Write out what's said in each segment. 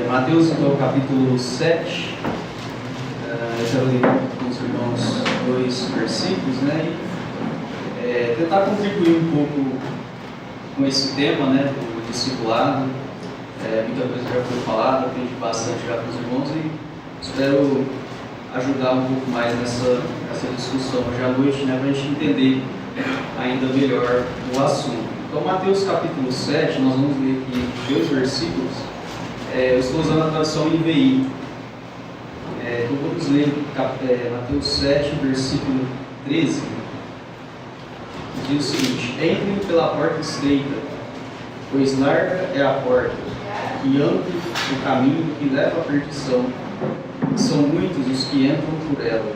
Mateus, então, capítulo 7. Eu quero ler com os irmãos 2 versículos, né? E tentar contribuir um pouco com esse tema, né, do discipulado. Muita coisa já foi falada, aprendi bastante já com os irmãos e espero ajudar um pouco mais nessa discussão hoje à noite, né, para a gente entender ainda melhor o assunto. Então, Mateus capítulo 7, nós vamos ler aqui 2 versículos. Eu estou usando a tradução NVI. Então vamos ler Mateus 7, versículo 13. Diz o seguinte: entrem pela porta estreita, pois larga é a porta, e amplo o caminho que leva à perdição, e são muitos os que entram por ela.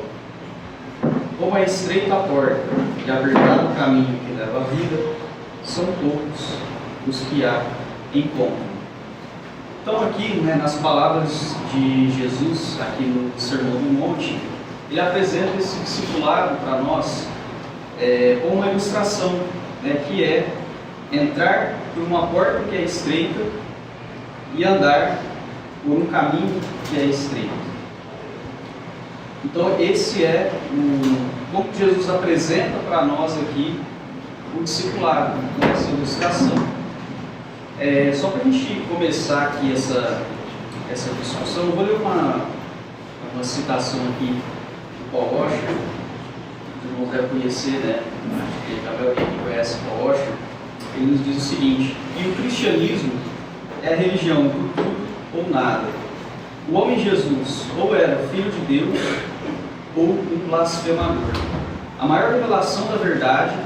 Como é estreita a porta e apertado o caminho que leva à vida, são poucos os que a encontram. Então aqui, né, nas palavras de Jesus, aqui no Sermão do Monte, ele apresenta esse discipulado para nós como uma ilustração, né, que é entrar por uma porta que é estreita e andar por um caminho que é estreito. Então esse é como Jesus apresenta para nós aqui o discipulado, essa ilustração. Só para a gente começar aqui essa discussão, eu vou ler uma citação aqui do Paul Washer. Os irmãos devem conhecer, né? A maioria que conhece Paul Washer. Ele nos diz o seguinte: que o cristianismo é a religião do tudo ou nada. O homem Jesus ou era filho de Deus ou um blasfemador. A maior revelação da verdade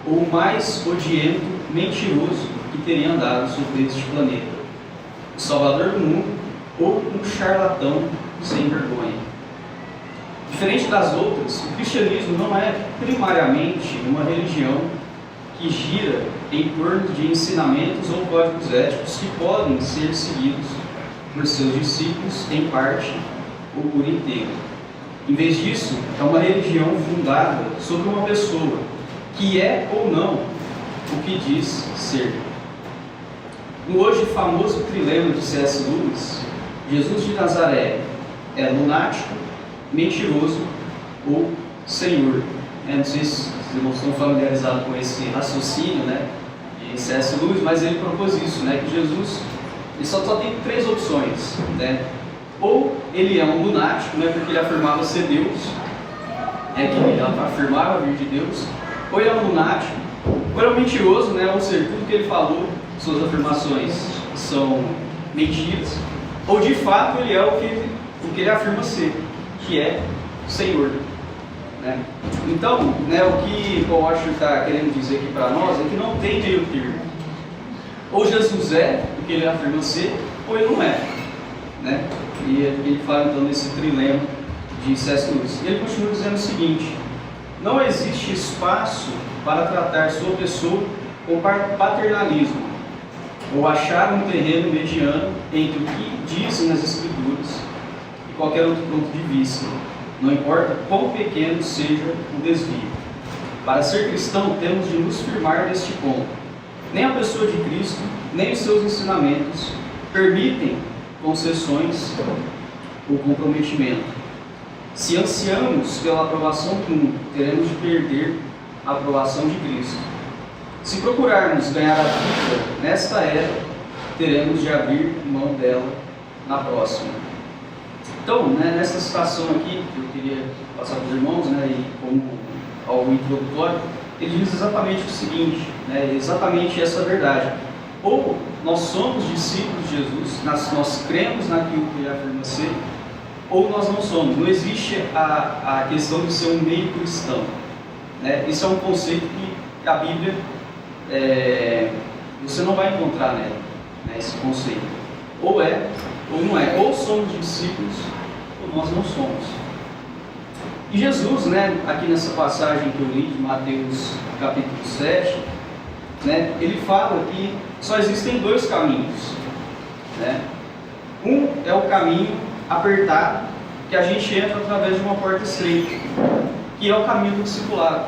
ou o mais odiento, mentiroso que teria andado sobre este planeta, o salvador do mundo ou um charlatão sem vergonha. Diferente das outras, o cristianismo não é primariamente uma religião que gira em torno de ensinamentos ou códigos éticos que podem ser seguidos por seus discípulos em parte ou por inteiro. Em vez disso, é uma religião fundada sobre uma pessoa que é ou não o que diz ser. No hoje famoso trilema de C.S. Lewis, Jesus de Nazaré é lunático, mentiroso ou senhor. Não sei se os irmãos estão familiarizados com esse raciocínio, né, de C.S. Lewis, mas ele propôs isso, né, que Jesus ele só tem 3 opções, né? Ou ele é um lunático, né, porque ele afirmava ser Deus, que ele afirmava vir de Deus, ou ele é um lunático, ou ele é um mentiroso, né, ou seja, tudo que ele falou, suas afirmações são mentiras, ou de fato ele é o que ele afirma ser, que é o Senhor, né? Então, né, o que Paul Washer está querendo dizer aqui para nós é que não tem meio termo. Ou Jesus é o que ele afirma ser, ou ele não é, né? E ele fala então nesse trilema de C.S. Lewis. E ele continua dizendo o seguinte: não existe espaço para tratar sua pessoa com paternalismo, ou achar um terreno mediano entre o que dizem as Escrituras e qualquer outro ponto de vista, não importa quão pequeno seja o desvio. Para ser cristão, temos de nos firmar neste ponto. Nem a pessoa de Cristo, nem os seus ensinamentos permitem concessões ou comprometimento. Se ansiamos pela aprovação do mundo, teremos de perder a aprovação de Cristo. Se procurarmos ganhar a vida nesta era, teremos de abrir mão dela na próxima. Então, né, nessa citação aqui, que eu queria passar para os irmãos, né, e como algo introdutório, ele diz exatamente o seguinte, né, exatamente essa verdade. Ou nós somos discípulos de Jesus, nós cremos naquilo que ele afirma ser, ou nós não somos. Não existe a questão de ser um meio cristão, né? Isso é um conceito que a Bíblia você não vai encontrar nela, né, esse conceito. Ou é, ou não é. Ou somos discípulos, ou nós não somos. E Jesus, né, aqui nessa passagem que eu li de Mateus capítulo 7, né, ele fala que só existem 2 caminhos, né? Um é o caminho apertado, que a gente entra através de uma porta estreita, que é o caminho do discipulado,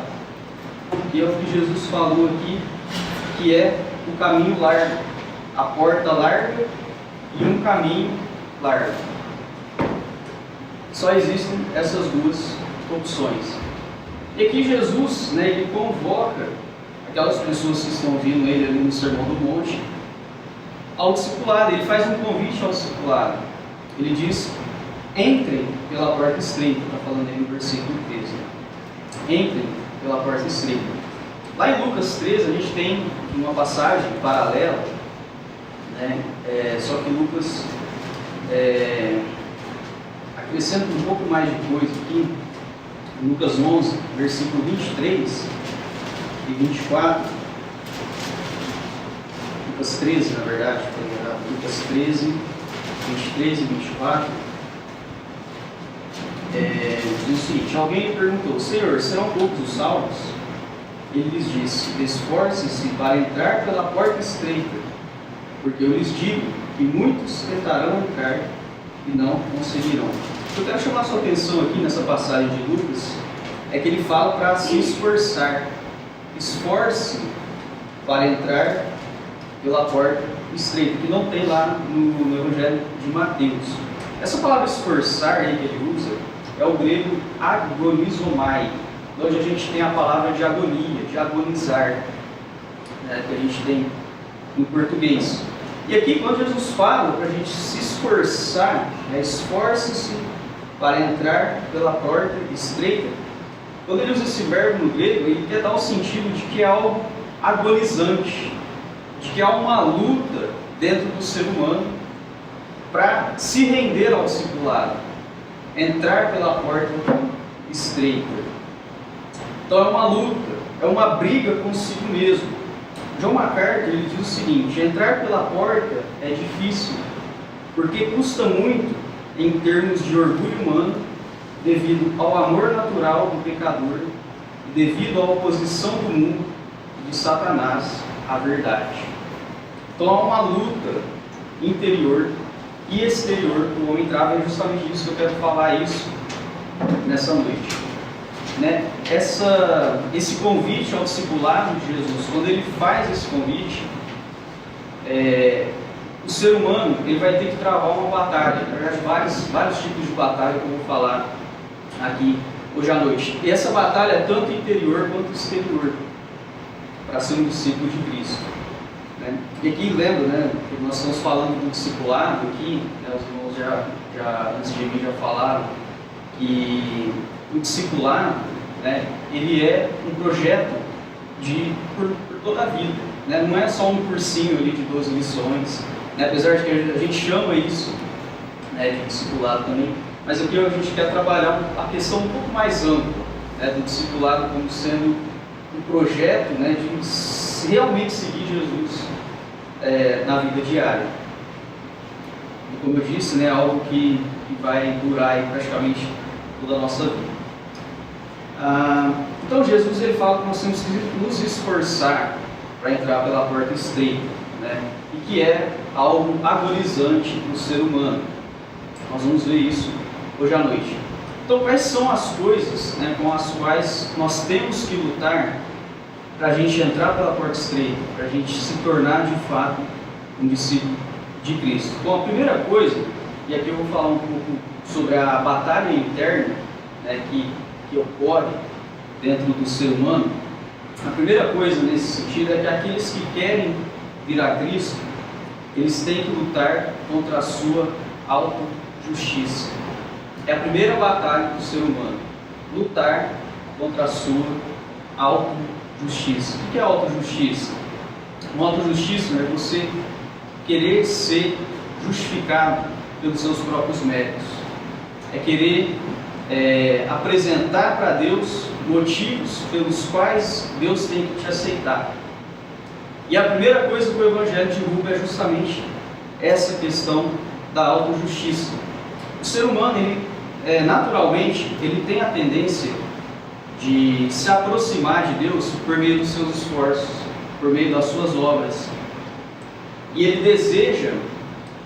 que é o que Jesus falou aqui, que é o caminho largo, a porta larga e um caminho largo. Só existem essas duas opções. E aqui Jesus, né, ele convoca aquelas pessoas que estão ouvindo ele ali no Sermão do Monte ao discipulado. Ele faz um convite ao discipulado. Ele diz: entrem pela porta estreita. Está falando aí no versículo 13. Entrem pela porta estreita. Lá em Lucas 13 a gente tem uma passagem paralela, né? Só que Lucas acrescenta um pouco mais de coisa aqui. Em Lucas 11, versículo 23 e 24. Lucas 13, na verdade, Lucas 13, 23 e 24. Diz o seguinte: alguém lhe perguntou: Senhor, serão poucos os salvos? Ele lhes disse: esforcem-se para entrar pela porta estreita, porque eu lhes digo que muitos tentarão entrar e não conseguirão. Eu quero chamar a sua atenção aqui nessa passagem de Lucas, é que ele fala para se esforçar. Esforce para entrar pela porta estreita, que não tem lá no Evangelho de Mateus. Essa palavra esforçar aí que ele usa é o grego agonizomai, onde a gente tem a palavra de agonia, de agonizar, né, que a gente tem no português. E aqui, quando Jesus fala para a gente se esforçar, esforce-se para entrar pela porta estreita, quando ele usa esse verbo no grego, ele quer dar o sentido de que é algo agonizante, de que há uma luta dentro do ser humano para se render ao discipulado, entrar pela porta estreita. Então é uma luta, é uma briga consigo mesmo. John MacArthur ele diz o seguinte: entrar pela porta é difícil, porque custa muito em termos de orgulho humano, devido ao amor natural do pecador e devido à oposição do mundo e de Satanás à verdade. Então há uma luta interior e exterior que o homem trava. É justamente isso que eu quero falar isso nessa noite, né? Esse convite ao discipulado de Jesus, quando ele faz esse convite, o ser humano ele vai ter que travar uma batalha. Na verdade, vários tipos de batalha que eu vou falar aqui hoje à noite. E essa batalha é tanto interior quanto exterior para ser um discípulo de Cristo, né? E aqui lembra, né, que nós estamos falando do discipulado aqui, né, os irmãos já antes de mim já falaram que o discipulado, né, ele é um projeto por toda a vida, né? Não é só um cursinho ali de 12 lições, né? Apesar de que a gente chama isso, né, de discipulado também, mas aqui a gente quer trabalhar a questão um pouco mais ampla, né, do discipulado como sendo um projeto, né, de realmente seguir Jesus na vida diária. E como eu disse, né, algo que vai durar aí praticamente toda a nossa vida. Então Jesus ele fala que nós temos que nos esforçar para entrar pela porta estreita, né, e que é algo agonizante no ser humano. Nós vamos ver isso hoje à noite. Então, quais são as coisas, né, com as quais nós temos que lutar para a gente entrar pela porta estreita, para a gente se tornar de fato um discípulo de Cristo? Bom, a primeira coisa, e aqui eu vou falar um pouco sobre a batalha interna, né, que ocorre dentro do ser humano. A primeira coisa nesse sentido é que aqueles que querem vir a Cristo, eles têm que lutar contra a sua autojustiça. É a primeira batalha do ser humano, lutar contra a sua autojustiça. O que é autojustiça? Uma autojustiça é você querer ser justificado pelos seus próprios méritos. É querer apresentar para Deus motivos pelos quais Deus tem que te aceitar. E a primeira coisa que o Evangelho divulga é justamente essa questão da autojustiça. O ser humano, naturalmente, ele tem a tendência de se aproximar de Deus por meio dos seus esforços, por meio das suas obras. E ele deseja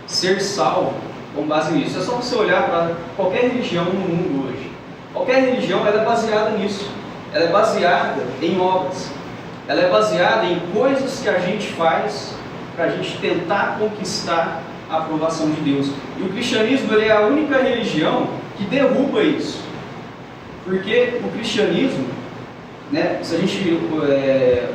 ser salvo com base nisso. É só você olhar para qualquer religião no mundo hoje. Qualquer religião ela é baseada nisso. Ela é baseada em obras. Ela é baseada em coisas que a gente faz para a gente tentar conquistar a aprovação de Deus. E o cristianismo ele é a única religião que derruba isso. Porque o cristianismo, né, se a gente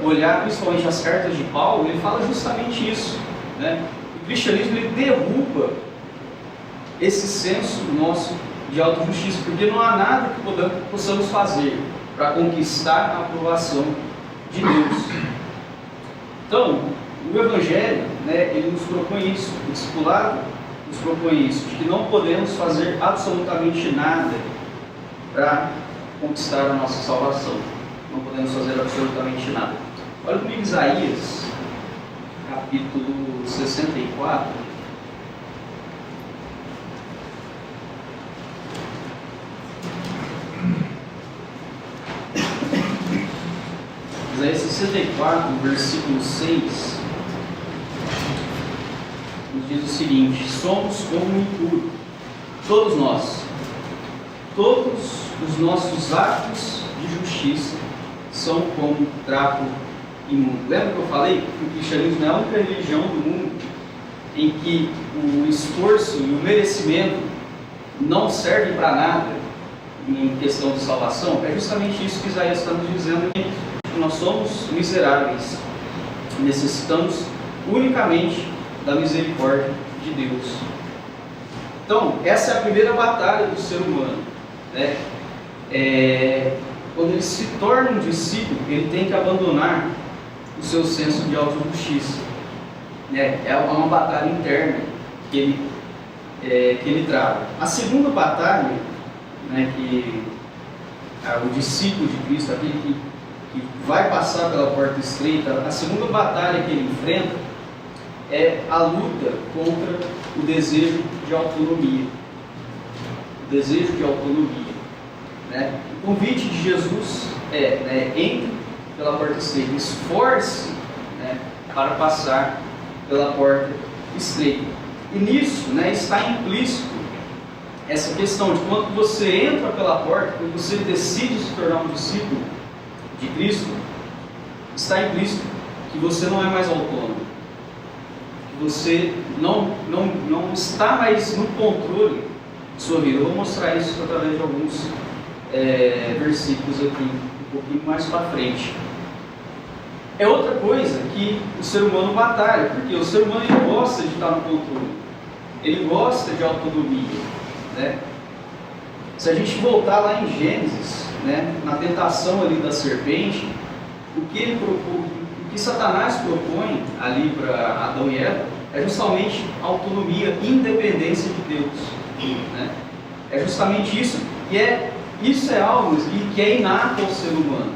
olhar principalmente as cartas de Paulo, ele fala justamente isso. Né? O cristianismo ele derruba esse senso nosso de autojustiça, porque não há nada que possamos fazer para conquistar a aprovação de Deus. Então, o Evangelho, né, ele nos propõe isso, o discipulado nos propõe isso, de que não podemos fazer absolutamente nada para conquistar a nossa salvação. Não podemos fazer absolutamente nada. Olha comigo Isaías, capítulo 64. Isaías 64, versículo 6, nos diz o seguinte: somos como um impuro, todos nós, todos os nossos atos de justiça são como trapo imundo. Lembra que eu falei que o cristianismo é a única religião do mundo em que o esforço e o merecimento não servem para nada em questão de salvação? É justamente isso que Isaías está nos dizendo aqui. Nós somos miseráveis, necessitamos unicamente da misericórdia de Deus. Então, essa é a primeira batalha do ser humano, né? Quando ele se torna um discípulo, ele tem que abandonar o seu senso de autojustiça, né? É uma batalha interna que ele trava. A segunda batalha, né, que o discípulo de Cristo, aquele que vai passar pela porta estreita, a segunda batalha que ele enfrenta é a luta contra o desejo de autonomia. O desejo de autonomia, né? O convite de Jesus entre pela porta estreita, esforce, né, para passar pela porta estreita. E nisso, né, está implícito essa questão de quando você entra pela porta, quando você decide se tornar um discípulo de Cristo, está implícito que você não é mais autônomo, que você não está mais no controle de sua vida. Eu vou mostrar isso através de alguns versículos aqui, um pouquinho mais para frente. É outra coisa que o ser humano batalha, porque o ser humano ele gosta de estar no controle, ele gosta de autonomia, né? Se a gente voltar lá em Gênesis, né, na tentação ali da serpente, o que Satanás propõe ali para Adão e Eva é justamente autonomia, independência de Deus, né? É justamente isso, isso é algo que é inato ao ser humano,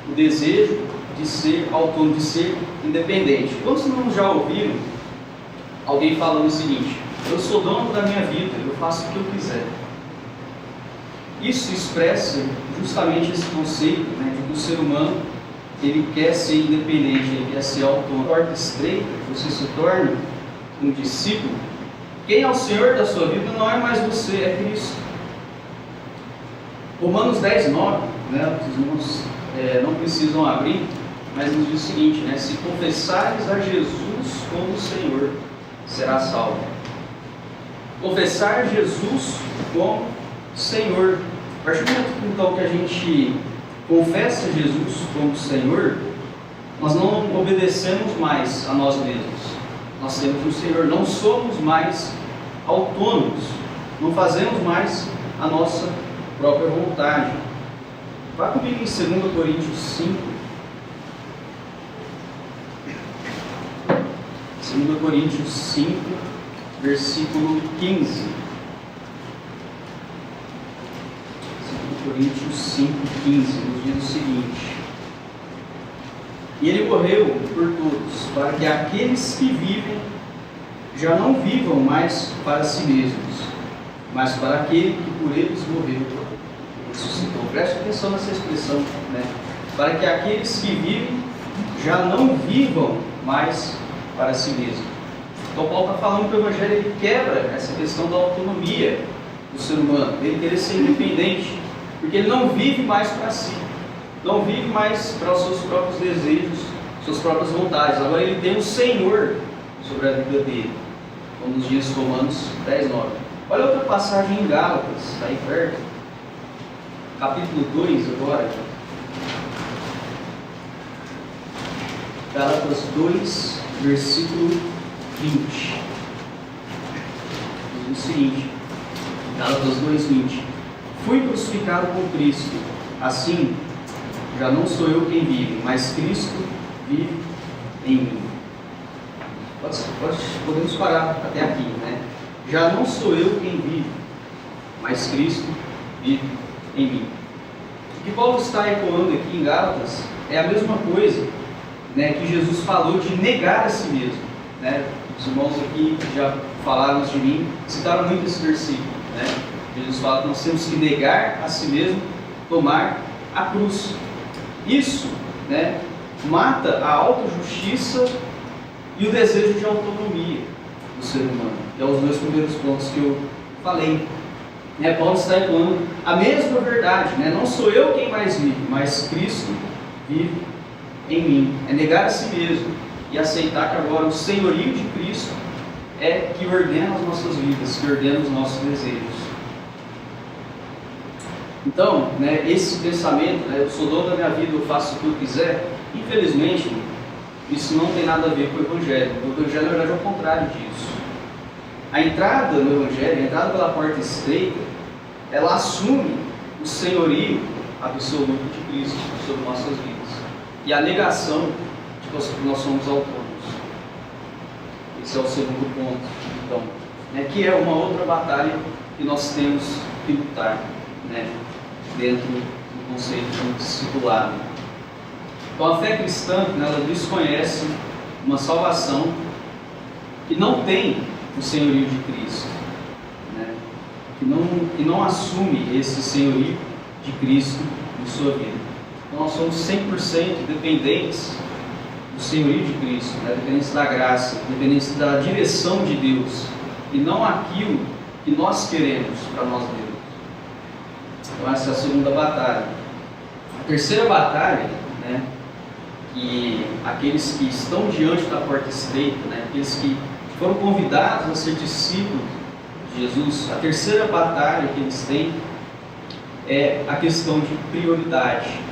o desejo de ser autônomo, de ser independente. Quantos não já ouviram alguém falando o seguinte: eu sou dono da minha vida, eu faço o que eu quiser? Isso expressa justamente esse conceito, né, de que o ser humano ele quer ser independente, ele quer ser autônomo. Porta estreita, você se torna um discípulo. Quem é o Senhor da sua vida não é mais você, é Cristo. Romanos 10, 9, né, os irmãos não precisam abrir, mas nos diz o seguinte, né, se confessares a Jesus como Senhor, será salvo. Confessar Jesus como Senhor. A partir do momento então que a gente confessa Jesus como Senhor, nós não obedecemos mais a nós mesmos. Nós temos um Senhor, não somos mais autônomos, não fazemos mais a nossa própria vontade. Vá comigo em 2 Coríntios 5. 2 Coríntios 5, versículo 15. 2 Coríntios 5, 15, nos diz o seguinte: e ele morreu por todos, para que aqueles que vivem já não vivam mais para si mesmos, mas para aquele que por eles morreu e ressuscitou. Preste atenção nessa expressão, né? Para que aqueles que vivem já não vivam mais para si mesmos. Então Paulo está falando que o Evangelho ele quebra essa questão da autonomia do ser humano, ele querer ser independente, porque ele não vive mais para si, não vive mais para os seus próprios desejos, suas próprias vontades. Agora ele tem um Senhor sobre a vida dele. como nos dias Romanos 10, 9. Olha outra passagem em Gálatas, está aí perto, capítulo 2 agora. Gálatas 2, versículo 20. Diz o seguinte, Gálatas 2, 20. Fui crucificado com Cristo, assim, já não sou eu quem vive, mas Cristo vive em mim. Podemos parar até aqui, né? Já não sou eu quem vive, mas Cristo vive em mim. O que Paulo está ecoando aqui em Gálatas é a mesma coisa, né, que Jesus falou de negar a si mesmo, né? Os irmãos aqui já falaram de mim, citaram muito esse versículo, né? Jesus fala que nós temos que negar a si mesmo, tomar a cruz. Isso, né, mata a autojustiça e o desejo de autonomia do ser humano, que é os dois primeiros pontos que eu falei. Paulo está ecoando a mesma verdade, né? Não sou eu quem mais vive, mas Cristo vive em mim. É negar a si mesmo e aceitar que agora o senhorio de Cristo é que ordena as nossas vidas, que ordena os nossos desejos. Então, né, esse pensamento, né, eu sou dono da minha vida, eu faço o que eu quiser, infelizmente, isso não tem nada a ver com o Evangelho. O Evangelho, na verdade, é o contrário disso. A entrada no Evangelho, a entrada pela porta estreita, ela assume o senhorio absoluto de Cristo sobre nossas vidas. E a negação de que nós somos autônomos. Esse é o segundo ponto, então, né, que é uma outra batalha que nós temos que lutar, né, dentro do conceito de discipulado. Então, a fé cristã, ela desconhece uma salvação que não tem o senhorio de Cristo, né, que não assume esse senhorio de Cristo em sua vida. Então, nós somos 100% dependentes do senhorio de Cristo, né? Dependentes da graça, dependentes da direção de Deus, e não aquilo que nós queremos para nós mesmos. Então, essa é a segunda batalha. A terceira batalha, né, que aqueles que estão diante da porta estreita, né, aqueles que foram convidados a ser discípulos de Jesus, a terceira batalha que eles têm é a questão de prioridade.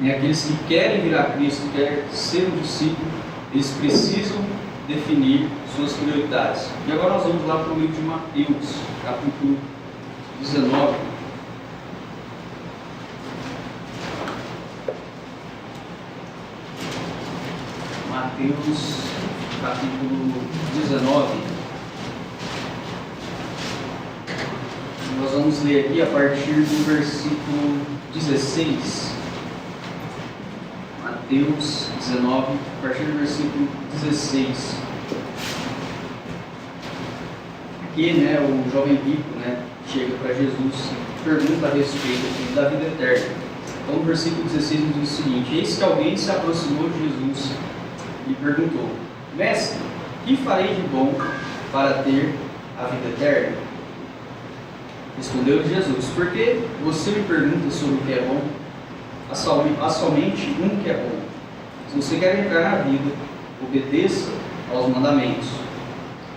Aqueles que querem vir a Cristo, querem ser um discípulo, eles precisam definir suas prioridades. E agora nós vamos lá para o livro de Mateus, capítulo 19. Mateus, capítulo 19. Nós vamos ler aqui a partir do versículo 16. Mateus 19, a partir do versículo 16. Aqui, né, o jovem rico, né, chega para Jesus e pergunta a respeito da vida eterna. Então, no versículo 16 diz o seguinte: eis que alguém se aproximou de Jesus e perguntou: mestre, que farei de bom para ter a vida eterna? Respondeu Jesus: por que você me pergunta sobre o que é bom? Há somente um que é bom. Se você quer entrar na vida, obedeça aos mandamentos.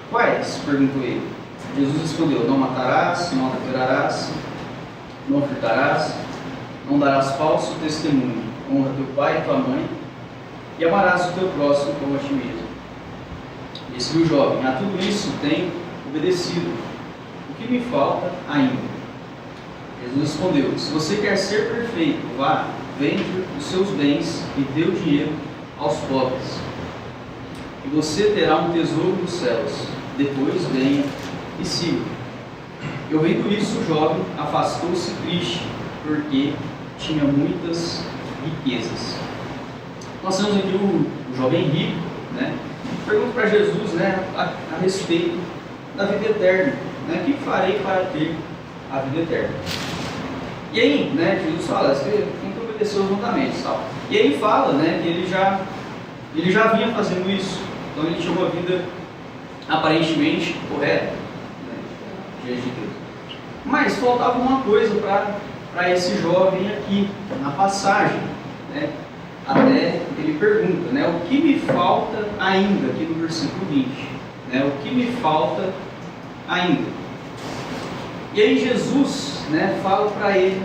Quais? Perguntou ele. Jesus respondeu: não matarás, não adulterarás, não furtarás, não darás falso testemunho, honra teu pai e tua mãe, e amarás o teu próximo como a ti mesmo. Disse o jovem: a tudo isso tenho obedecido. O que me falta ainda? Jesus respondeu: se você quer ser perfeito, vá, vende os seus bens e dê o dinheiro aos pobres, e você terá um tesouro nos céus. Depois venha e siga. E ouvindo isso, o jovem afastou-se triste, porque tinha muitas riquezas. Nós temos aqui o jovem rico, né, que pergunta para Jesus, né, a respeito da vida eterna, né, o que farei para ter a vida eterna? E aí, né, Jesus fala: você tem que obedecer os mandamentos, tal. E aí fala, né, que ele já vinha fazendo isso. Então ele tinha uma vida aparentemente correta, né, diante de Deus. Mas faltava uma coisa para esse jovem aqui, na passagem, né, até ele pergunta, né, o que me falta ainda, aqui no versículo 20. né? O que me falta ainda? E aí Jesus, né, fala para ele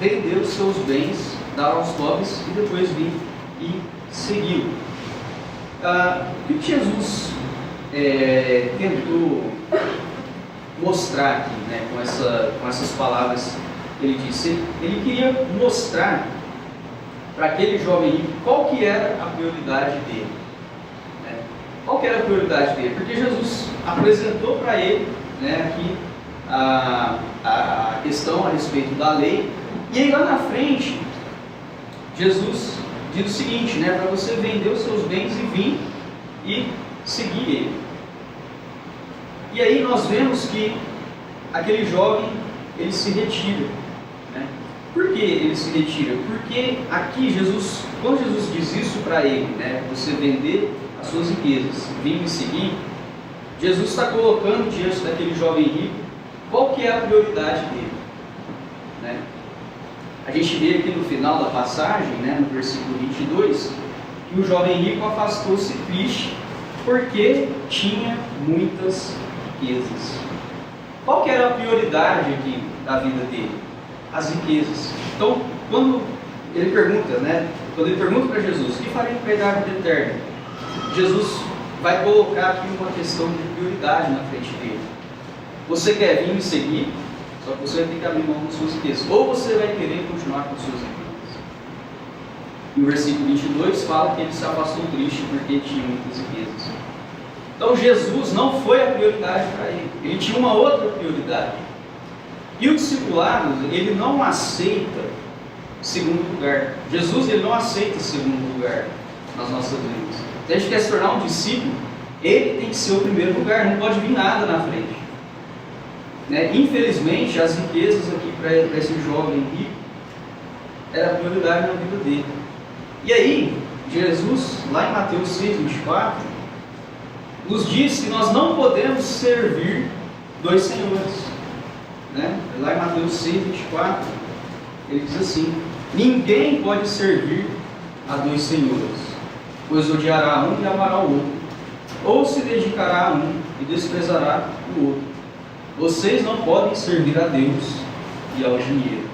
vender os seus bens, dar aos pobres e depois vir e segui-lo. O que Jesus tentou mostrar aqui, né, com essas palavras que ele disse? Ele queria mostrar para aquele jovem rico qual que era a prioridade dele, né? Qual que era a prioridade dele? Porque Jesus apresentou para ele, né, aqui a questão a respeito da lei, e aí lá na frente Jesus diz o seguinte, né, para você vender os seus bens e vir e seguir ele. E aí nós vemos que aquele jovem, ele se retira, né? Por que ele se retira? Porque aqui Jesus, quando Jesus diz isso para ele, né, você vender as suas riquezas, vir me seguir, Jesus está colocando diante daquele jovem rico qual que é a prioridade dele, né? A gente vê aqui no final da passagem, né, no versículo 22, que o jovem rico afastou-se triste porque tinha muitas riquezas. Qual que era a prioridade aqui da vida dele? As riquezas. Então, quando ele pergunta, né, quando ele pergunta para Jesus, o que farei para dar a vida eterna? Jesus vai colocar aqui uma questão de prioridade na frente dele. Você quer vir me seguir? Só que você vai ter que abrir mão das suas riquezas. Ou você vai querer continuar com suas riquezas. E o versículo 22 fala que ele se afastou triste porque tinha muitas riquezas. Então Jesus não foi a prioridade para ele. Ele tinha uma outra prioridade. E o discipulado, ele não aceita segundo lugar. Jesus, ele não aceita segundo lugar nas nossas vidas. Se a gente quer se tornar um discípulo, ele tem que ser o primeiro lugar, não pode vir nada na frente. Né? Infelizmente, as riquezas aqui para esse jovem rico era a prioridade na vida dele. E aí, Jesus, lá em Mateus 6:24, nos diz que nós não podemos servir dois senhores, né? Lá em Mateus 6:24, ele diz assim: ninguém pode servir a dois senhores, pois odiará um e amará o outro, ou se dedicará a um e desprezará o outro. Vocês não podem servir a Deus e ao dinheiro.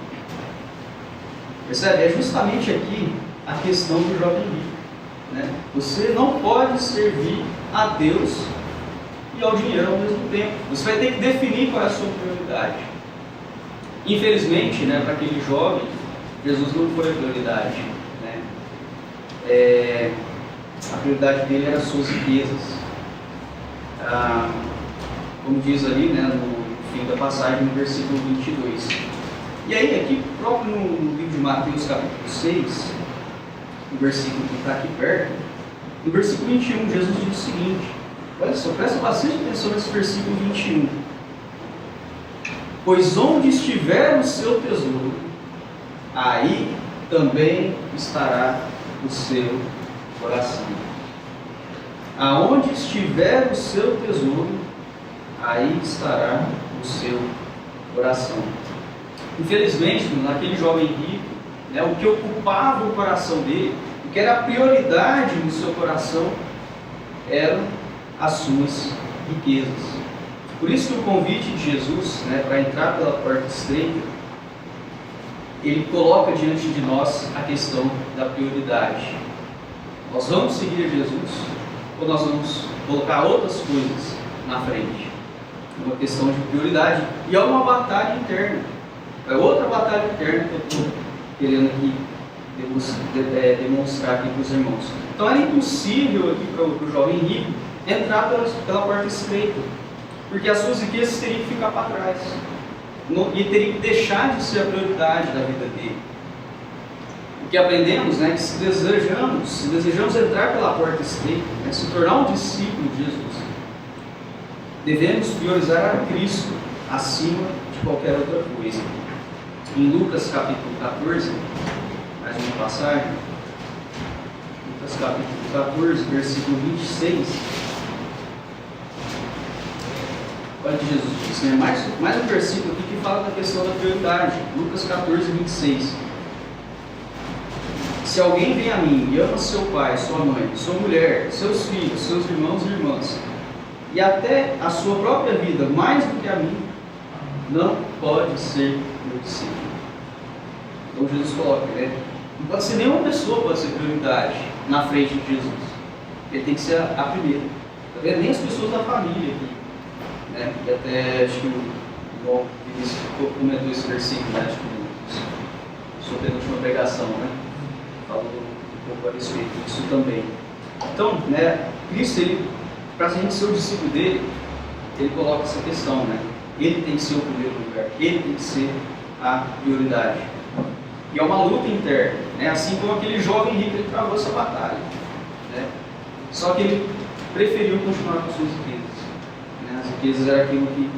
Percebe? É justamente aqui a questão do jovem rico, né? Você não pode servir a Deus e ao dinheiro ao mesmo tempo. Você vai ter que definir qual é a sua prioridade. Infelizmente, né, para aquele jovem, Jesus não foi a prioridade, né? A prioridade dele era as suas riquezas. Como diz ali, né, no fim da passagem, no versículo 22. E aí, aqui próprio no livro de Mateus, capítulo 6, no versículo que está aqui perto, no versículo 21, Jesus diz o seguinte: olha só, presta bastante atenção nesse versículo 21. Pois onde estiver o seu tesouro, aí também estará o seu coração. Aonde estiver o seu tesouro, aí estará o seu coração. Infelizmente, naquele jovem rico, né, o que ocupava o coração dele, o que era a prioridade no seu coração, eram as suas riquezas. Por isso que o convite de Jesus, né, para entrar pela porta estreita, ele coloca diante de nós a questão da prioridade. Nós vamos seguir Jesus ou nós vamos colocar outras coisas na frente? Uma questão de prioridade, e é uma batalha interna. É outra batalha interna que eu estou querendo aqui demonstrar aqui para os irmãos. Então era impossível aqui para o jovem rico entrar pela porta estreita, porque as suas riquezas teriam que ficar para trás, e teria que deixar de ser a prioridade da vida dele. O que aprendemos, né, que se desejamos entrar pela porta estreita, né, se tornar um discípulo de Jesus, devemos priorizar a Cristo acima de qualquer outra coisa. Em Lucas capítulo 14, mais uma passagem, Lucas capítulo 14, versículo 26, olha o que Jesus diz, né? mais um versículo aqui que fala da questão da prioridade. Lucas 14, 26. Se alguém vem a mim e ama seu pai, sua mãe, sua mulher, seus filhos, seus irmãos e irmãs, e até a sua própria vida, mais do que a minha, não pode ser meu discípulo. Então Jesus coloca, né? Não pode ser nenhuma pessoa, pode ser prioridade na frente de Jesus. Ele tem que ser a primeira. Tá vendo? Nem as pessoas da família aqui, né? E até acho que o João comentou esse versículo, né? Acho que sua penúltima pregação, né? Falou um pouco a respeito disso também. Então, né? Cristo, para a gente ser o discípulo dele, ele coloca essa questão, né? Ele tem que ser o primeiro lugar, ele tem que ser a prioridade. E é uma luta interna, né? Assim como aquele jovem rico, ele travou essa batalha, né? Só que ele preferiu continuar com suas riquezas, né? As riquezas eram aquilo que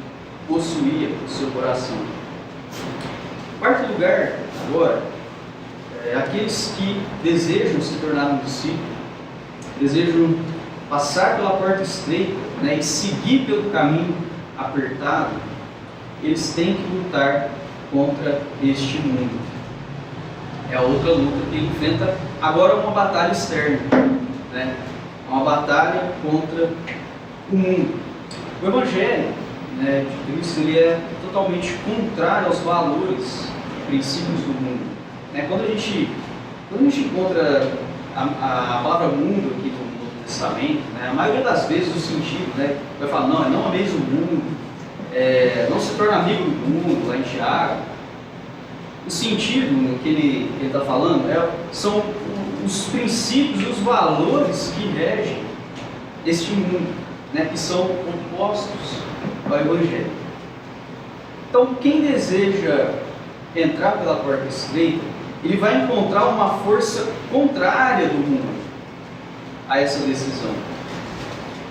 possuía o seu coração. Quarto lugar, agora, aqueles que desejam se tornar um discípulo, desejam passar pela porta estreita, né, e seguir pelo caminho apertado, eles têm que lutar contra este mundo. É a outra luta que ele enfrenta agora, uma batalha externa, né? Uma batalha contra o mundo. O Evangelho, né, de Cristo, ele é totalmente contrário aos valores e princípios do mundo, né? Quando a gente encontra a palavra mundo aqui no Novo Testamento, né, a maioria das vezes o sentido, né, vai falar, não ameis o mundo, não se torna amigo do mundo, lá em Tiago. O sentido que ele está falando são os princípios e os valores que regem este mundo, né, que são opostos ao Evangelho. Então, quem deseja entrar pela porta estreita, ele vai encontrar uma força contrária do mundo a essa decisão.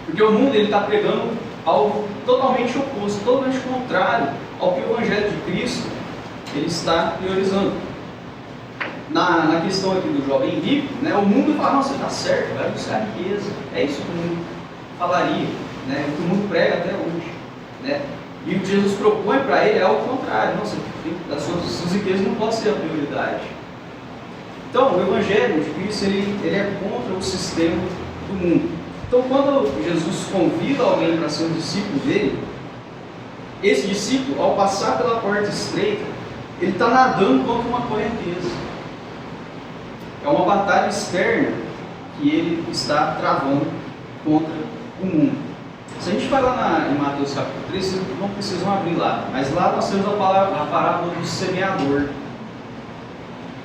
Porque o mundo está pregando algo totalmente oposto, totalmente contrário ao que o Evangelho de Cristo ele está priorizando. Na questão aqui do jovem rico, né, o mundo fala, não, você está certo, vai buscar riqueza. É isso que o mundo falaria, né, o que o mundo prega até hoje, né? E o que Jesus propõe para ele é o contrário. Não, as suas riquezas não podem ser a prioridade. Então, o Evangelho de Cristo ele é contra o sistema do mundo. Então, quando Jesus convida alguém para ser um discípulo dele, esse discípulo, ao passar pela porta estreita, ele está nadando contra uma correnteza. É uma batalha externa que ele está travando contra o mundo. Se a gente vai lá em Mateus capítulo 3, vocês não precisam abrir lá, mas lá nós temos a parábola do semeador.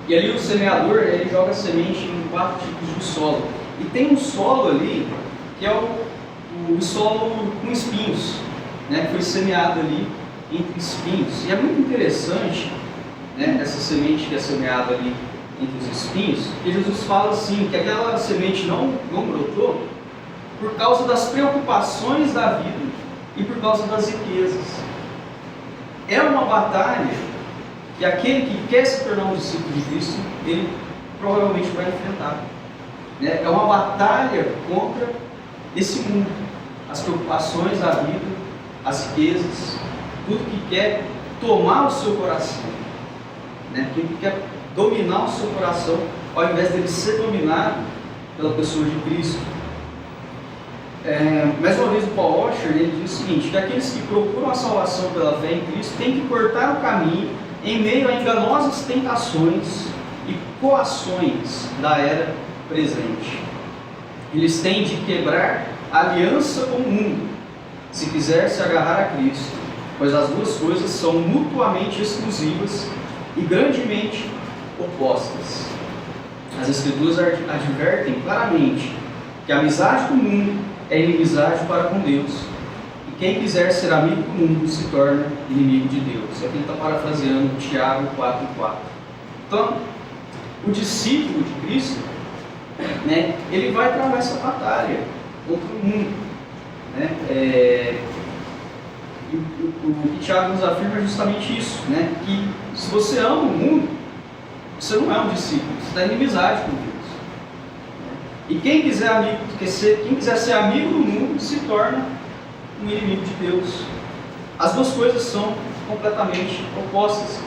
E ali o semeador, ele joga semente em 4 tipos de solo. E tem um solo ali, que é o solo com espinhos, né, que foi semeado ali entre espinhos. E é muito interessante, né, essa semente que é semeada ali entre os espinhos, que Jesus fala assim, que aquela semente não brotou por causa das preocupações da vida e por causa das riquezas. É uma batalha que aquele que quer se tornar um discípulo de Cristo, ele provavelmente vai enfrentar, né? É uma batalha contra esse mundo, as preocupações da vida, as riquezas, tudo que quer tomar o seu coração, né? Tudo que quer dominar o seu coração, ao invés dele ser dominado pela pessoa de Cristo. Mais uma vez o Paul Washer, ele diz o seguinte, que aqueles que procuram a salvação pela fé em Cristo têm que cortar o caminho em meio a enganosas tentações e coações da era presente. Eles têm de quebrar a aliança com o mundo, se quiser se agarrar a Cristo, pois as duas coisas são mutuamente exclusivas e grandemente opostas. As Escrituras advertem claramente que a amizade com o mundo é inimizade para com Deus, e quem quiser ser amigo do mundo se torna inimigo de Deus. Aqui ele está parafraseando Tiago 4,4. Então, o discípulo de Cristo, né, ele vai travar essa batalha contra o mundo, né? O que Tiago nos afirma é justamente isso, né? Que se você ama o mundo, você não é um discípulo, você está em inimizade com Deus. E quem quiser ser amigo do mundo se torna um inimigo de Deus. As duas coisas são completamente opostas.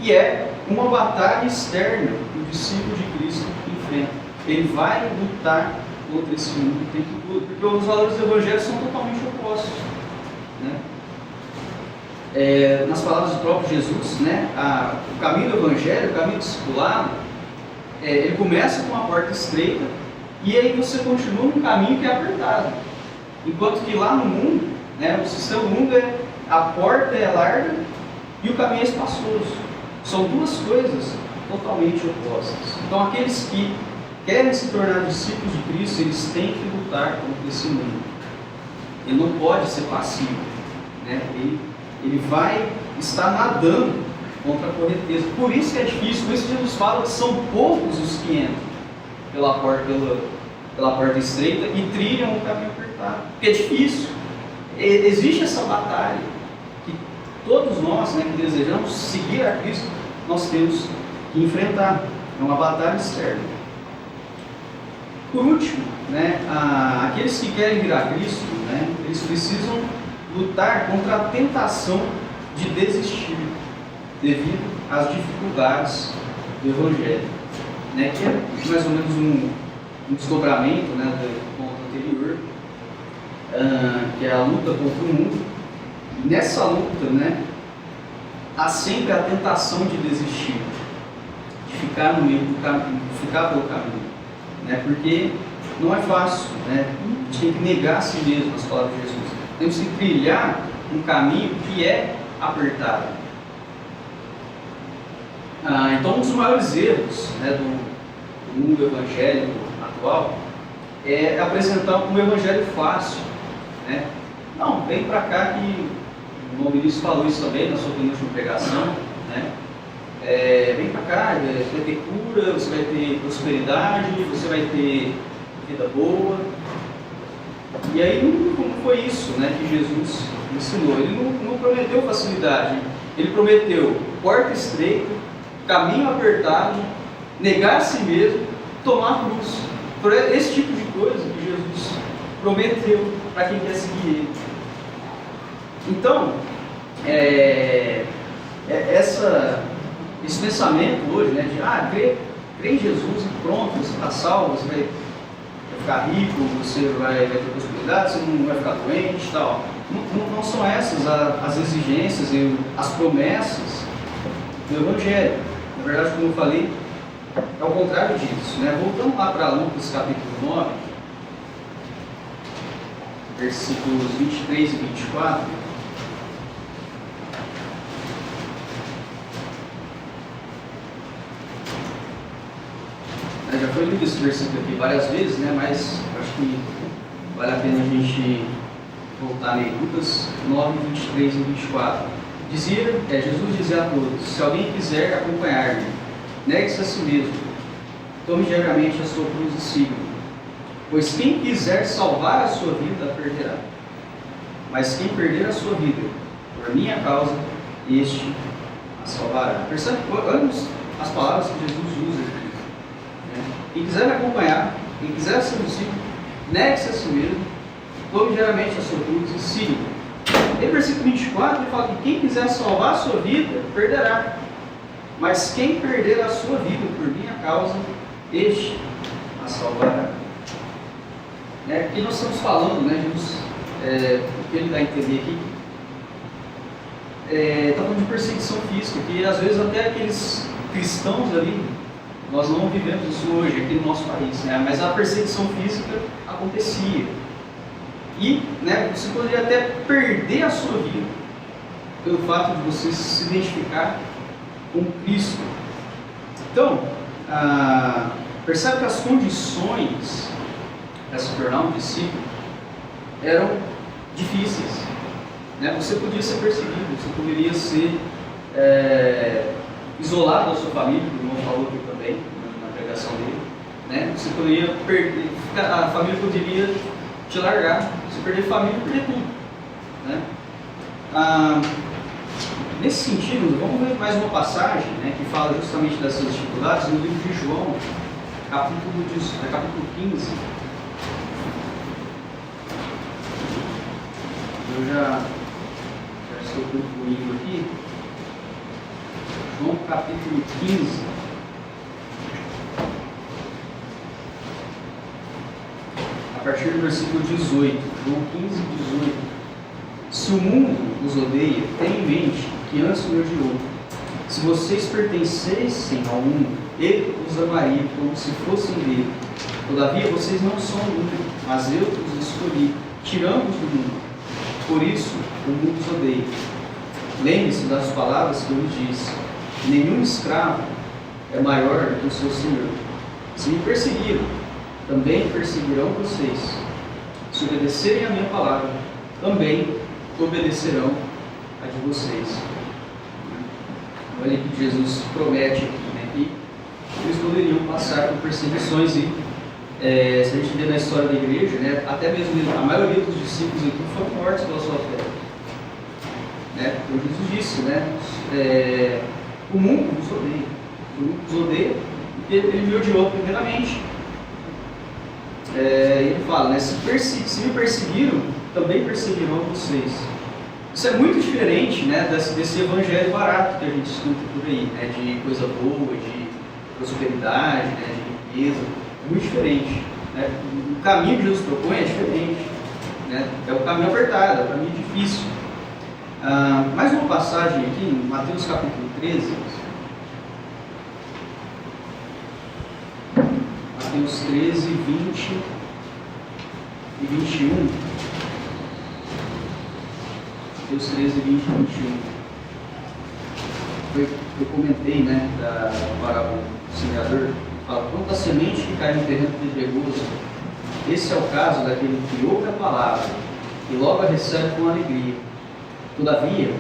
E é uma batalha externa que o discípulo de Cristo enfrenta. Ele vai lutar contra esse mundo o tempo todo. Porque os valores do Evangelho são totalmente opostos. Né? Nas palavras do próprio Jesus, né, o caminho do Evangelho, o caminho do discipulado, ele começa com uma porta estreita e aí você continua num caminho que é apertado. Enquanto que lá no mundo, né, o sistema do mundo a porta é larga e o caminho é espaçoso. São duas coisas totalmente opostas. Então aqueles que querem se tornar discípulos de Cristo, eles têm que lutar contra esse mundo. Ele não pode ser passivo. Né? Ele vai estar nadando contra a correnteza. Por isso que é difícil, por isso que Jesus fala que são poucos os que entram pela porta estreita e trilham o caminho apertado. Porque é difícil. Existe essa batalha que todos nós, né, que desejamos seguir a Cristo, nós temos que enfrentar. É uma batalha externa. Por último, né, aqueles que querem vir a Cristo, né, eles precisam lutar contra a tentação de desistir devido às dificuldades do Evangelho, né, que é mais ou menos um desdobramento, né, do ponto anterior, que é a luta contra o mundo. Nessa luta, né, há sempre a tentação de desistir, de ficar no meio do caminho, de ficar pelo caminho, né, porque não é fácil, né, a gente tem que negar a si mesmo, as palavras de Jesus. Temos que trilhar um caminho que é apertado. Então, um dos maiores erros, né, do mundo evangélico atual é apresentar um evangelho fácil. Né? Não, vem para cá que o irmão Vinícius falou isso também na sua última pregação. Né? Vem para cá, você vai ter cura, você vai ter prosperidade, você vai ter vida boa. E aí não foi isso, né, que Jesus ensinou. Ele não prometeu facilidade, ele prometeu porta estreita, caminho apertado, negar a si mesmo, tomar a cruz. Por esse tipo de coisa que Jesus prometeu para quem quer seguir ele. Então, esse pensamento hoje, né, de crê em Jesus e pronto, você está salvo, você vai ficar rico, você vai ter prosperidade, você não vai ficar doente e tal. Não são essas as exigências e as promessas do Evangelho. Na verdade, como eu falei, é o contrário disso. Né? Voltando lá para Lucas capítulo 9, versículos 23 e 24. Já foi lido esse versículo aqui várias vezes, né? Mas acho que vale a pena a gente voltar nele. Lucas 9, 23 e 24. Jesus dizia a todos: se alguém quiser acompanhar-me, negue-se a si mesmo, tome diariamente a sua cruz e siga-me. Pois quem quiser salvar a sua vida, a perderá. Mas quem perder a sua vida, por minha causa, este a salvará. Percebe? Olha as palavras que Jesus usa aqui. Quem quiser me acompanhar, quem quiser ser discípulo, negue-se a si mesmo, tome diariamente a sua cruz e siga-me. Em versículo 24 ele fala que quem quiser salvar a sua vida, perderá. Mas quem perder a sua vida por minha causa, este a salvará. O que nós estamos falando, né, Jesus, o que ele dá a entender aqui, está falando de perseguição física, que às vezes até aqueles cristãos ali, nós não vivemos isso hoje aqui no nosso país, né? Mas a perseguição física acontecia. E, né, você poderia até perder a sua vida pelo fato de você se identificar com Cristo. Então, percebe que as condições para se tornar um discípulo eram difíceis. Né? Você podia ser perseguido, você poderia ser isolado da sua família, como o irmão falou aqui também, na pregação dele. Né? Você poderia perder, a família poderia te largar, você perder a família, perder tudo. Né? Nesse sentido, vamos ver mais uma passagem, né, que fala justamente dessas dificuldades no livro de João, capítulo 15. Eu já estou concluindo aqui. João capítulo 15, a partir do versículo 18, João 15, 18. Se o mundo os odeia, tenha em mente que antes me odiou. Se vocês pertencessem ao mundo, ele os amaria como se fossem dele. Todavia, vocês não são do mundo, mas eu os escolhi, tirando-os do mundo. Por isso, o mundo os odeia. Lembre-se das palavras que eu lhes disse. Nenhum escravo é maior do que o seu senhor. Se me perseguiram, também perseguirão vocês. Se obedecerem a minha palavra, também obedecerão a de vocês. Olha que Jesus promete aqui, né, que eles poderiam passar por perseguições e, se a gente vê na história da igreja, né, até mesmo a maioria dos discípulos aqui foram mortos pela sua fé. Né? Como Jesus disse, né, o mundo nos odeia. O mundo nos odeia porque ele me odiou primeiramente. Ele fala, né, se me perseguiram, também perseguirão vocês. Isso é muito diferente, né, desse evangelho barato que a gente escuta por aí, né, de coisa boa, de prosperidade, né, de riqueza. É muito diferente. Né? O caminho que Jesus propõe é diferente. Né? É o caminho apertado, é o caminho difícil. Mais uma passagem aqui, em Mateus capítulo 13. Mateus 13, 20 e 21. Mateus 13, 20 e 21. Eu comentei, né, da parábola do semeador. Fala, quanto à semente que cai no terreno pedregoso, esse é o caso daquele que ouve a palavra e logo a recebe com alegria. Todavia,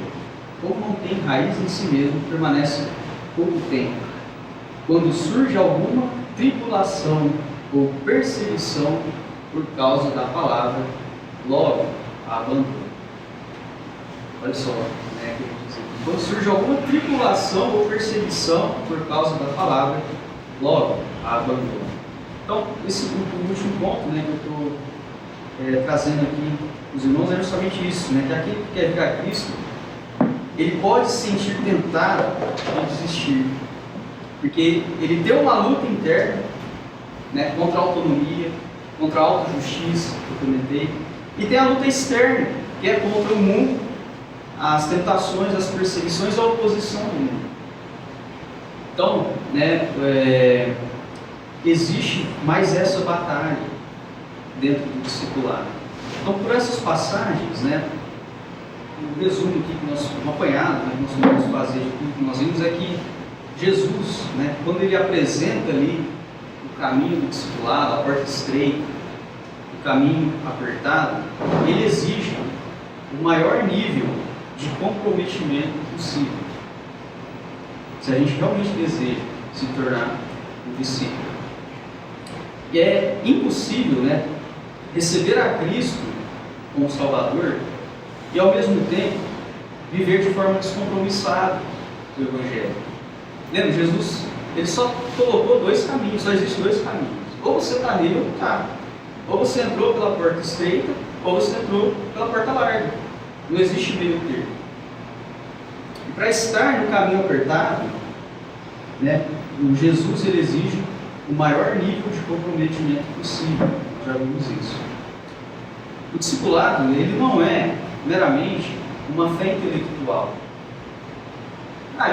como não tem raiz em si mesmo, permanece pouco tempo. Quando surge alguma tribulação ou perseguição por causa da palavra, logo a abandona. Olha só, né, quando surge alguma tribulação ou perseguição por causa da palavra, logo a abandona. Então, esse o último ponto, né, que eu estou trazendo aqui os irmãos é justamente isso, né, que aquele que quer vir a Cristo, ele pode se sentir tentado a desistir, porque ele tem uma luta interna, né, contra a autonomia, contra a autojustiça, que eu comentei, e tem a luta externa, que é contra o mundo, as tentações, as perseguições, a oposição do mundo. Então, né, existe mais essa batalha dentro do discipulado. Então, por essas passagens, né, o resumo aqui que nós, um apanhado, né, que nós vamos fazer de tudo que nós vimos é que Jesus, né, quando ele apresenta ali o caminho do discipulado, a porta estreita, o caminho apertado, ele exige o maior nível de comprometimento possível, se a gente realmente deseja se tornar um discípulo. E é impossível, né, receber a Cristo como Salvador e ao mesmo tempo viver de forma descompromissada do Evangelho. Lembra, Jesus, ele só colocou dois caminhos, só existem dois caminhos. Ou você está nele ou não está. Ou você entrou pela porta estreita, ou você entrou pela porta larga. Não existe meio termo. E para estar no caminho apertado, né, o Jesus ele exige o maior nível de comprometimento possível. Já vimos isso. O discipulado, ele não é meramente uma fé intelectual.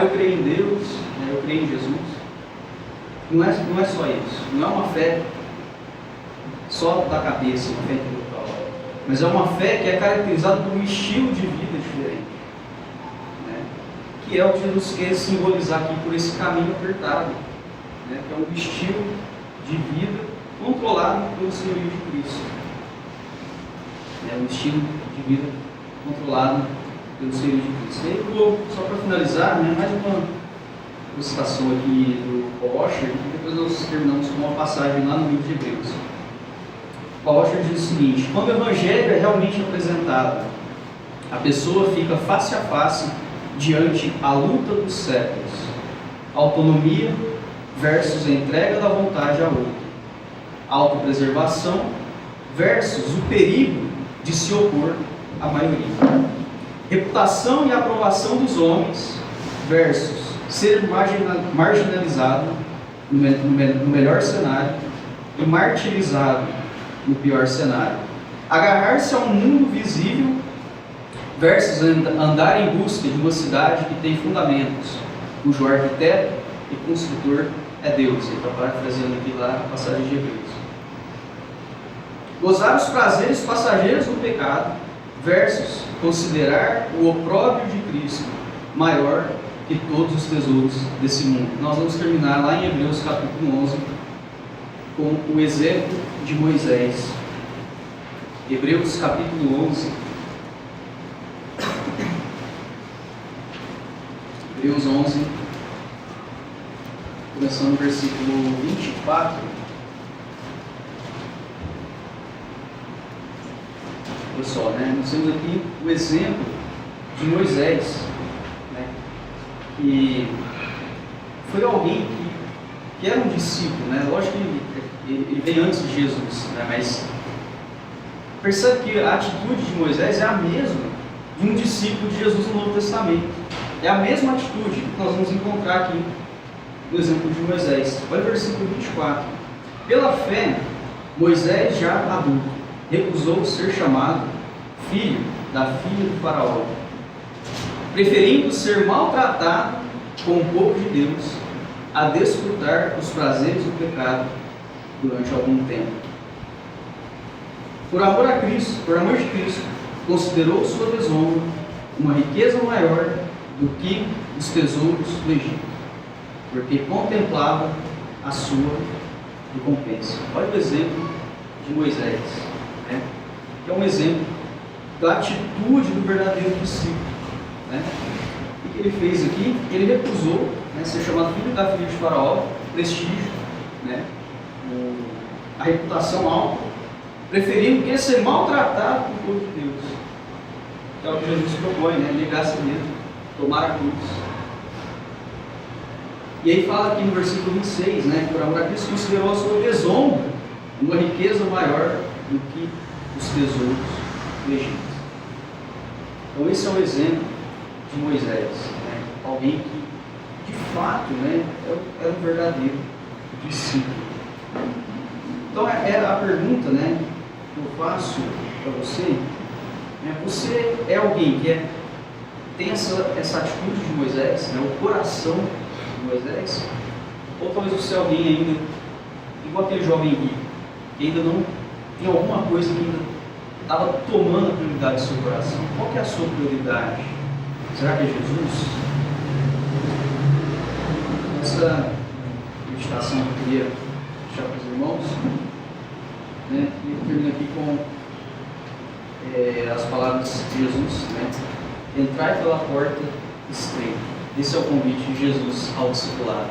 Eu creio em Deus, né, eu creio em Jesus. Não é só isso. Não é uma fé só da cabeça, uma fé intelectual. Mas é uma fé que é caracterizada por um estilo de vida diferente. Né? Que é o que Jesus quer simbolizar aqui por esse caminho apertado. Né? Que é um estilo de vida controlado pelo Senhorio de Cristo. Um estilo de vida controlado pelo Senhorio de Cristo. E aí eu vou, só para finalizar, né, mais uma citação aqui do Paul Washer, e depois nós terminamos com uma passagem lá no livro de Hebreus. Paul Washer diz o seguinte: quando o Evangelho é realmente apresentado, a pessoa fica face a face diante a luta dos séculos, autonomia versus a entrega da vontade a outro, autopreservação versus o perigo de se opor à maioria, reputação e aprovação dos homens versus ser marginalizado no melhor cenário e martirizado no pior cenário. Agarrar-se a um mundo visível versus andar em busca de uma cidade que tem fundamentos, cujo arquiteto e construtor é Deus. Ele está parafraseando aqui lá a passagem de Hebreus. Gozar os prazeres passageiros do pecado versus considerar o opróbrio de Cristo maior que todos os tesouros desse mundo. Nós vamos terminar lá em Hebreus capítulo 11 com o exemplo de Moisés. Hebreus capítulo 11. Hebreus 11, começando no versículo 24. Olha só, né? Nós temos aqui o exemplo de Moisés, né? Que foi alguém que era um discípulo, né? Lógico que ele veio antes de Jesus, né? Mas percebe que a atitude de Moisés é a mesma de um discípulo de Jesus no Novo Testamento. É a mesma atitude que nós vamos encontrar aqui no exemplo de Moisés. Olha o versículo 24. Pela fé, Moisés, já adulto, recusou ser chamado filho da filha do faraó, preferindo ser maltratado com o povo de Deus a desfrutar os prazeres do pecado durante algum tempo. Por amor a Cristo, por amor de Cristo, considerou sua desonra uma riqueza maior do que os tesouros do Egito, porque contemplava a sua recompensa. Olha o exemplo de Moisés, né? Que é um exemplo da atitude do verdadeiro discípulo, né? O que ele fez aqui? Ele recusou, né, ser chamado filho da filha de Faraó, prestígio, né, a reputação alta, preferindo que ser maltratado pelo povo de Deus. É o que Jesus propõe, né? Negar a si mesmo, tomar a cruz. E aí fala aqui no versículo 26, né? Por amor a Cristo considerou a sua desonra uma riqueza maior do que os tesouros do Egito. Então esse é o exemplo de Moisés, né? Alguém que de fato, né, é um verdadeiro discípulo. Então é a pergunta, né, que eu faço para você. Você é alguém que tem essa atitude de Moisés, né, o coração de Moisés? Ou talvez você é alguém ainda, igual aquele jovem rico, que ainda não tem alguma coisa que ainda estava tomando a prioridade do seu coração? Qual que é a sua prioridade? Será que é Jesus? Essa meditação que eu queria deixar para os irmãos, né, e eu termino aqui com as palavras de Jesus, né? Entrai pela porta estreita. Esse é o convite de Jesus ao discipulado.